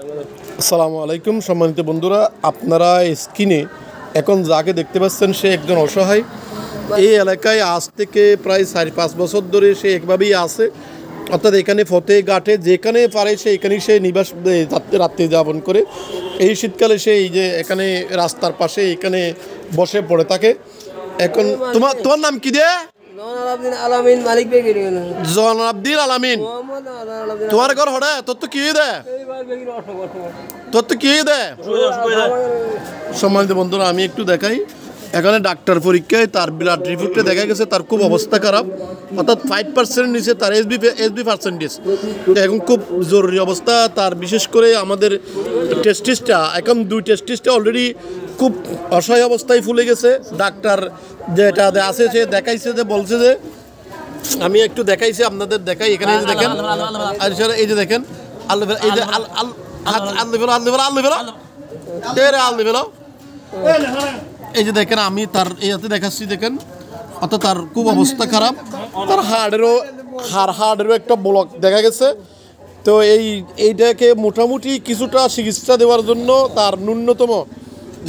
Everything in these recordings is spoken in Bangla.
আসসালামু আলাইকুম সম্মানিত বন্ধুরা, আপনারা স্ক্রিনে এখন যাকে দেখতে পাচ্ছেন সে একজন অসহায়। এই এলাকায় আজ থেকে প্রায় 4-5 বছর ধরে সে একভাবেই আছে, অর্থাৎ এখানে ফতেঘাটে যেখানে পারে সে এখানেই সে নিবাস রাত্রি যাপন করে। এই শীতকালে সে এই যে এখানে রাস্তার পাশে এখানে বসে পড়ে থাকে। এখন তোমার নাম কি দে? জনাবদিন আলামিন। তোমার ঘর হড়ে তোর তো কি দে? তোর তো কি দে? সম্মানিত বন্ধুরা, আমি একটু দেখাই। এখানে ডাক্তার পরীক্ষায় তার ব্লাড রিপোর্টে দেখা গেছে তার খুব অবস্থা খারাপ, অর্থাৎ 5% নিচে তার এসবি পার্সেন্টেজ। এখন খুব জরুরি অবস্থা তার, বিশেষ করে আমাদের টেস্টিসটা এখন 2 টেস্টিসটা অলরেডি খুব অসহায় অবস্থায় ফুলে গেছে। ডাক্তার যেটা আছে সে দেখাইছে, যে বলছে যে আমি একটু দেখাইছি, আপনাদের দেখাই। এখানে এই যে দেখেন, এই যে দেখেন আল্লাহ, এই যে এই যে দেখেন, আমি তার ইয়াতে দেখাচ্ছি, দেখেন অর্থাৎ তার খুব অবস্থা খারাপ। তার হাড়েরও একটা ব্লক দেখা গেছে। তো এইটাকে মোটামুটি কিছুটা চিকিৎসা দেওয়ার জন্য তার ন্যূনতম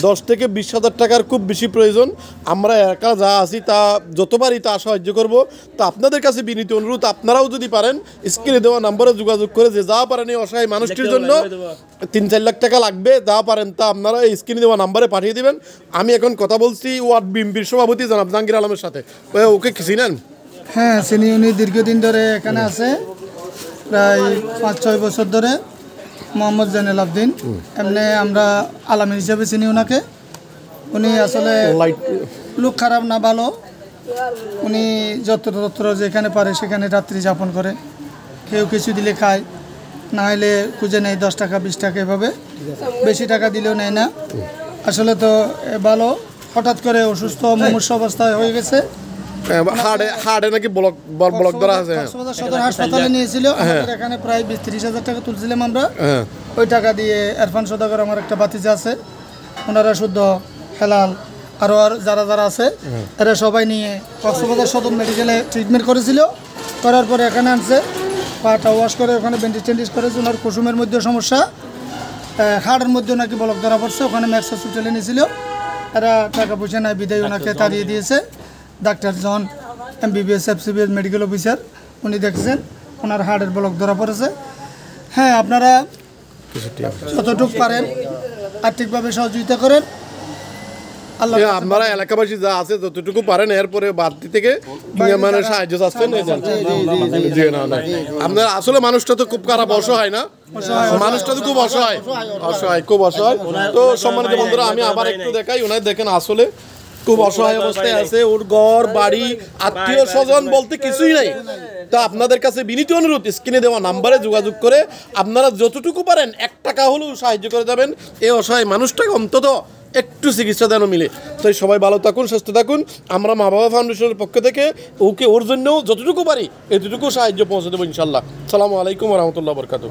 10 থেকে 20,000 টাকার খুব বেশি প্রয়োজন। আমরা একা যা আছি তা যতবারই তা সাহায্য করব। তা আপনাদের কাছে বিনীত অনুরোধ, আপনারাও যদি পারেন স্ক্রিনে দেওয়া নাম্বারে যোগাযোগ করে যে যা পারেন এই অসহায় মানুষটির জন্য 3-4 লাখ টাকা লাগবে, যা পারেন তা আপনারা এই স্ক্রিনে দেওয়া নাম্বারে পাঠিয়ে দেবেন। আমি এখন কথা বলছি ওয়ার্ড বিএনপির সভাপতি জনাব জাহাঙ্গীর আলমের সাথে। ওকে চিনেন? হ্যাঁ চিনি, উনি দীর্ঘদিন ধরে এখানে আছে, প্রায় 5-6 বছর ধরে। মোহাম্মদ জয়নুল আবদিন, এমনি আমরা আলামিন হিসেবে চিনি ওনাকে। উনি আসলে লোক খারাপ না, ভালো। উনি যত্র যেখানে পারে সেখানে রাত্রি যাপন করে। কেউ কিছু দিলে খায়, না হলে খুঁজে নেয় 10 টাকা 20 টাকা, এভাবে বেশি টাকা দিলেও নেয় না। আসলে তো ভালো, হঠাৎ করে অসুস্থ মুমূর্ষ অবস্থায় হয়ে গেছে। হাড়ে নাকি ব্লক ধরা আছে। সদর হাসপাতালে নিয়েছিল, এখানে প্রায় 20-30 হাজার টাকা তুলছিলাম আমরা। ওই টাকা দিয়ে এরফান সদাগর আমার একটা বাতিজা আছে, ওনারা শুদ্ধ হেলাল আরও যারা আছে এরা সবাই নিয়ে কক্সবাজার সদর মেডিকেলে ট্রিটমেন্ট করেছিল। করার পরে এখানে আনছে, পাটা ওয়াশ করে ওখানে ব্যান্ডেজ টেন্ডেজ করেছে। ওনার কুসুমের মধ্যে সমস্যা, হাড়ের মধ্যে নাকি ব্লক ধরা পড়ছে। ওখানে ম্যাক্স হসপিটালে নিয়েছিল, এরা টাকা পয়সা নাই বিদায় ওনাকে তাড়িয়ে দিয়েছে। ডাক্তার জন MBBS FCBS মেডিকেল অফিসার, উনি দেখছেন ওনার হার্টের ব্লক ধরা পড়েছে। হ্যাঁ, আপনারা যতটুকু পারেন আর্থিকভাবে সহযোগিতা করেন। আল্লাহ আপনারা এলাকাবাসী যা আছে যতটুকু পারেন, এরপরে বাড়তি থেকে মানে সাহায্য চাচ্ছেন। আপনার আসলে মানুষটা তো খুব খারাপ, অসহায় না? মানুষটা তো খুব অসহায়, খুব অসহায়। তো সম্মানিত বন্ধুরা, আমি আবার একটু দেখাই। ওনার দেখেন আসলে খুব অসহায় অবস্থায় আছে। ওর ঘর বাড়ি আত্মীয় স্বজন বলতে কিছুই নাই। তা আপনাদের কাছে বিনীত অনুরোধ, স্ক্রিনে দেওয়া নাম্বারে যোগাযোগ করে আপনারা যতটুকু পারেন 1 টাকা হলেও সাহায্য করে যাবেন এই অসহায় মানুষটাকে, অন্তত একটু চিকিৎসা যেন মিলে। তো সবাই ভালো থাকুন, সুস্থ থাকুন। আমরা মা বাবা ফাউন্ডেশনের পক্ষ থেকে ওর জন্যও যতটুকু পারি এতটুকু সাহায্য পৌঁছে দেবো ইনশাল্লাহ। আসসালামু আলাইকুম ওয়া রাহমাতুল্লাহি ওয়া বারাকাতুহু।